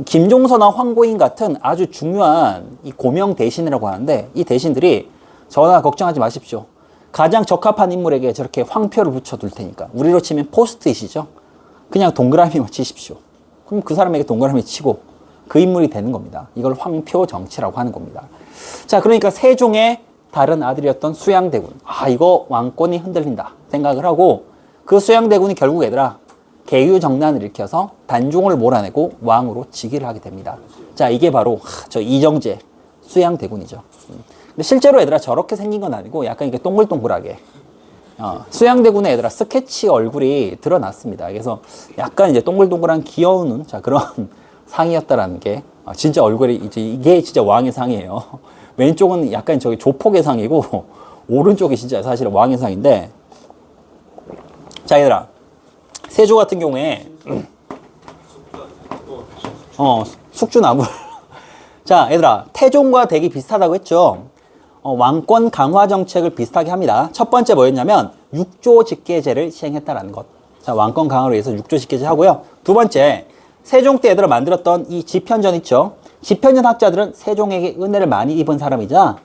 김종서나 황고인 같은 아주 중요한 이 고명 대신이라고 하는데, 이 대신들이 전하 걱정하지 마십시오. 가장 적합한 인물에게 저렇게 황표를 붙여둘 테니까. 우리로 치면 포스트잇이죠. 그냥 동그라미만 치십시오. 그럼 그 사람에게 동그라미 치고 그 인물이 되는 겁니다. 이걸 황표 정치라고 하는 겁니다. 자, 그러니까 세종의 다른 아들이었던 수양대군. 아, 이거 왕권이 흔들린다 생각을 하고, 그 수양대군이 결국 얘들아 계유정난을 일으켜서 단종을 몰아내고 왕으로 즉위를 하게 됩니다. 자, 이게 바로 저 이정재 수양대군이죠. 근데 실제로 얘들아 저렇게 생긴 건 아니고 약간 이게 동글동글하게 수양대군의 얘들아 스케치 얼굴이 드러났습니다. 그래서 약간 이제 동글동글한 귀여운 자 그런 상이었다라는 게 진짜 얼굴이 이제 이게 진짜 왕의 상이에요. 왼쪽은 약간 저기 조폭의 상이고 오른쪽이 진짜 사실은 왕의 상인데, 자 얘들아 세조 같은 경우에 숙주나물 자 얘들아 태종과 되게 비슷하다고 했죠. 왕권 강화 정책을 비슷하게 합니다. 첫 번째 뭐였냐면 육조 직계제를 시행했다라는 것. 자, 왕권 강화를 위해서 육조 직계제 하고요. 두 번째, 세종 때 얘들아 만들었던 이 집현전 있죠. 집현전 학자들은 세종에게 은혜를 많이 입은 사람이자,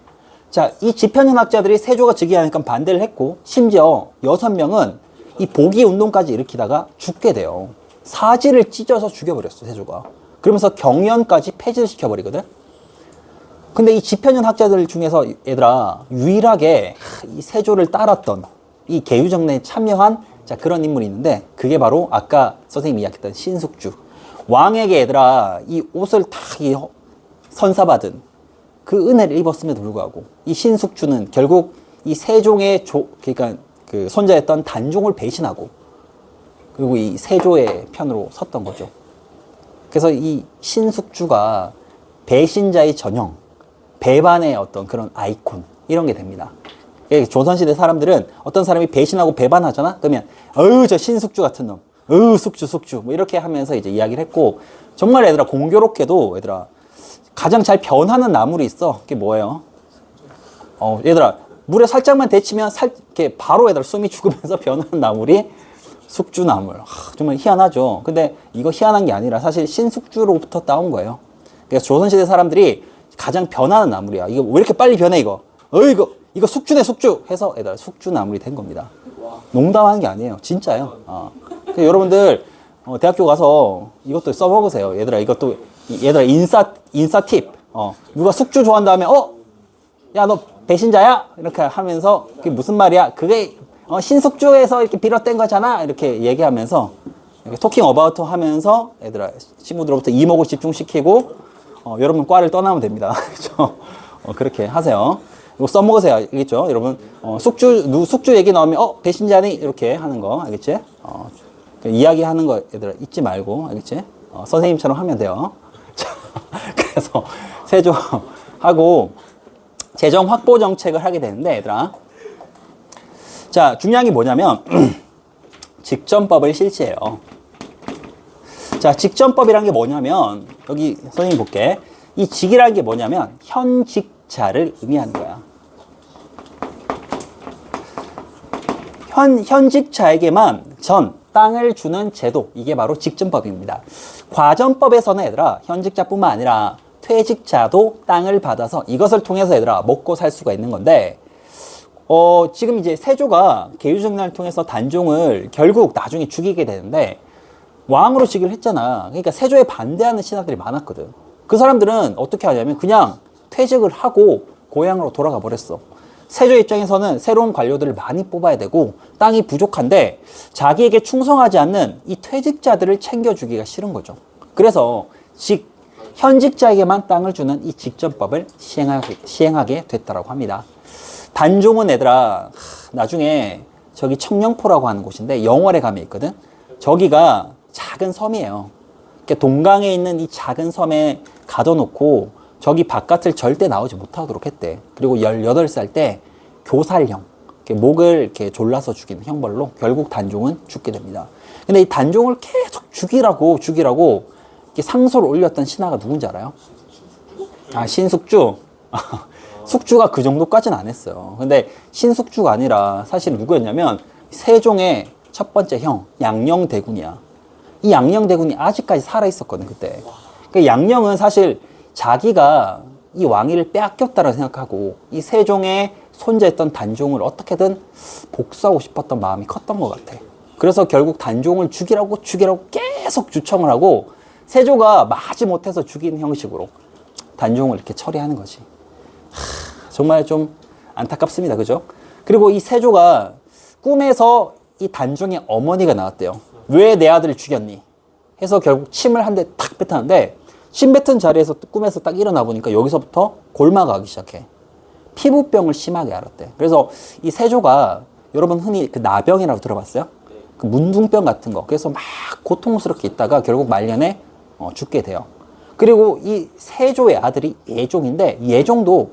자, 이 집현전 학자들이 세조가 즉위하니까 반대를 했고, 심지어 6명은 이 복위 운동까지 일으키다가 죽게 돼요. 사지를 찢어서 죽여버렸어, 세조가. 그러면서 경연까지 폐지를 시켜버리거든. 근데 이 집현전 학자들 중에서 얘들아 유일하게 이 세조를 따랐던 이 계유정난에 참여한 자 그런 인물이 있는데, 그게 바로 아까 선생님이 이야기했던 신숙주. 왕에게 얘들아 이 옷을 다 선사받은 그 은혜를 입었음에도 불구하고 이 신숙주는 결국 이 세종의 그러니까 그 손자였던 단종을 배신하고 그리고 이 세조의 편으로 섰던 거죠. 그래서 이 신숙주가 배신자의 전형, 배반의 어떤 그런 아이콘 이런 게 됩니다. 조선시대 사람들은 어떤 사람이 배신하고 배반하잖아? 그러면 어휴 저 신숙주 같은 놈, 어휴 숙주 뭐 이렇게 하면서 이제 이야기를 했고, 정말 얘들아 공교롭게도 얘들아 가장 잘 변하는 나물이 있어. 그게 뭐예요? 얘들아 물에 살짝만 데치면 이렇게 바로 얘들아 숨이 죽으면서 변하는 나물이 숙주나물. 정말 희한하죠. 근데 이거 희한한 게 아니라 사실 신숙주로부터 따온 거예요. 그래서 조선시대 사람들이 가장 변하는 나물이야. 이거 왜 이렇게 빨리 변해 이거? 이거 숙주네 숙주 해서 얘들아 숙주나물이 된 겁니다. 농담하는 게 아니에요. 진짜요. 여러분들 대학교 가서 이것도 써먹으세요. 얘들아 이것도 얘들아 인싸 팁. 누가 숙주 좋아한다 하면 야 너 배신자야? 이렇게 하면서 그게 무슨 말이야? 그게 신숙주에서 이렇게 비롯된 거잖아. 이렇게 얘기하면서 이렇게 토킹 어바우트 하면서 얘들아 친구들로부터 이목을 집중시키고 여러분 과를 떠나면 됩니다. 그렇죠? 그렇게 하세요. 이거 써먹으세요. 알겠죠? 여러분 숙주 얘기 나오면 배신자니? 이렇게 하는 거 알겠지? 이야기하는 거 얘들아 잊지 말고 알겠지? 선생님처럼 하면 돼요. 자, 그래서 세조하고 재정 확보 정책을 하게 되는데 얘들아 자 중요한 게 뭐냐면 직전법을 실시해요. 자 직전법이라는 게 뭐냐면 여기 선생님 볼게. 이 직이라는 게 뭐냐면 현직자를 의미하는 거야. 현직자에게만 땅을 주는 제도, 이게 바로 직전법입니다. 과전법에서는 얘들아 현직자뿐만 아니라 퇴직자도 땅을 받아서 이것을 통해서 얘들아 먹고 살 수가 있는 건데, 지금 이제 세조가 계유정난을 통해서 단종을 결국 나중에 죽이게 되는데 왕으로 즉위를 했잖아. 그러니까 세조에 반대하는 신하들이 많았거든. 그 사람들은 어떻게 하냐면 그냥 퇴직을 하고 고향으로 돌아가 버렸어. 세조 입장에서는 새로운 관료들을 많이 뽑아야 되고 땅이 부족한데 자기에게 충성하지 않는 이 퇴직자들을 챙겨주기가 싫은 거죠. 그래서 현직자에게만 땅을 주는 이 직전법을 시행하게 됐다고 합니다. 단종은 얘들아 나중에 저기 청령포라고 하는 곳인데 영월에 가면 있거든. 저기가 작은 섬이에요. 그러니까 동강에 있는 이 작은 섬에 가둬놓고 저기 바깥을 절대 나오지 못하도록 했대. 그리고 18살 때 교살형, 목을 이렇게 졸라서 죽이는 형벌로 결국 단종은 죽게 됩니다. 근데 이 단종을 계속 죽이라고 이렇게 상소를 올렸던 신하가 누군지 알아요? 신숙주. 숙주가 그 정도까지는 안 했어요. 근데 신숙주가 아니라 사실 누구였냐면 세종의 첫 번째 형 양녕대군이야. 이 양녕대군이 아직까지 살아 있었거든 그때. 그 양녕은 사실 자기가 이 왕위를 빼앗겼다고 생각하고 이 세종의 손자였던 단종을 어떻게든 복수하고 싶었던 마음이 컸던 것 같아. 그래서 결국 단종을 죽이라고 계속 주청을 하고 세조가 마지 못해서 죽이는 형식으로 단종을 이렇게 처리하는 거지. 정말 좀 안타깝습니다. 그죠? 그리고 이 세조가 꿈에서 이 단종의 어머니가 나왔대요. 왜 내 아들을 죽였니? 해서 결국 침을 한 대 탁 뱉었는데 침 뱉은 자리에서 꿈에서 딱 일어나 보니까 여기서부터 골마가 기 시작해. 피부병을 심하게 앓았대. 그래서 이 세조가 여러분 흔히 그 나병이라고 들어봤어요? 그 문둥병 같은 거. 그래서 막 고통스럽게 있다가 결국 말년에 죽게 돼요. 그리고 이 세조의 아들이 예종인데 예종도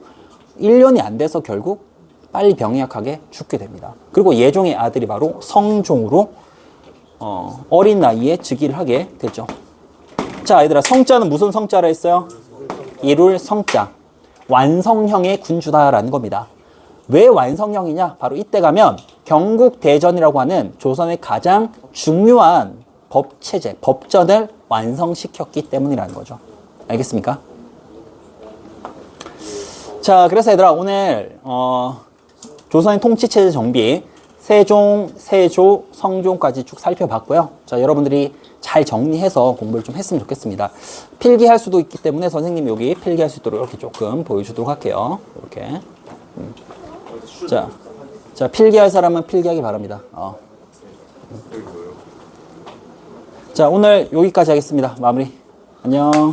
1년이 안 돼서 결국 빨리 병약하게 죽게 됩니다. 그리고 예종의 아들이 바로 성종으로 어린 나이에 즉위를 하게 되죠. 자, 얘들아, 성자는 무슨 성자라 했어요? 이룰 성자. 완성형의 군주다라는 겁니다. 왜 완성형이냐? 바로 이때 가면 경국대전이라고 하는 조선의 가장 중요한 법체제, 법전을 완성시켰기 때문이라는 거죠. 알겠습니까? 자, 그래서 얘들아, 오늘 조선의 통치체제 정비 세종, 세조, 성종까지 쭉 살펴봤고요. 자, 여러분들이 잘 정리해서 공부를 좀 했으면 좋겠습니다. 필기할 수도 있기 때문에 선생님이 여기 필기할 수 있도록 이렇게 조금 보여주도록 할게요. 이렇게. 자, 필기할 사람은 필기하기 바랍니다. 자, 오늘 여기까지 하겠습니다. 마무리. 안녕.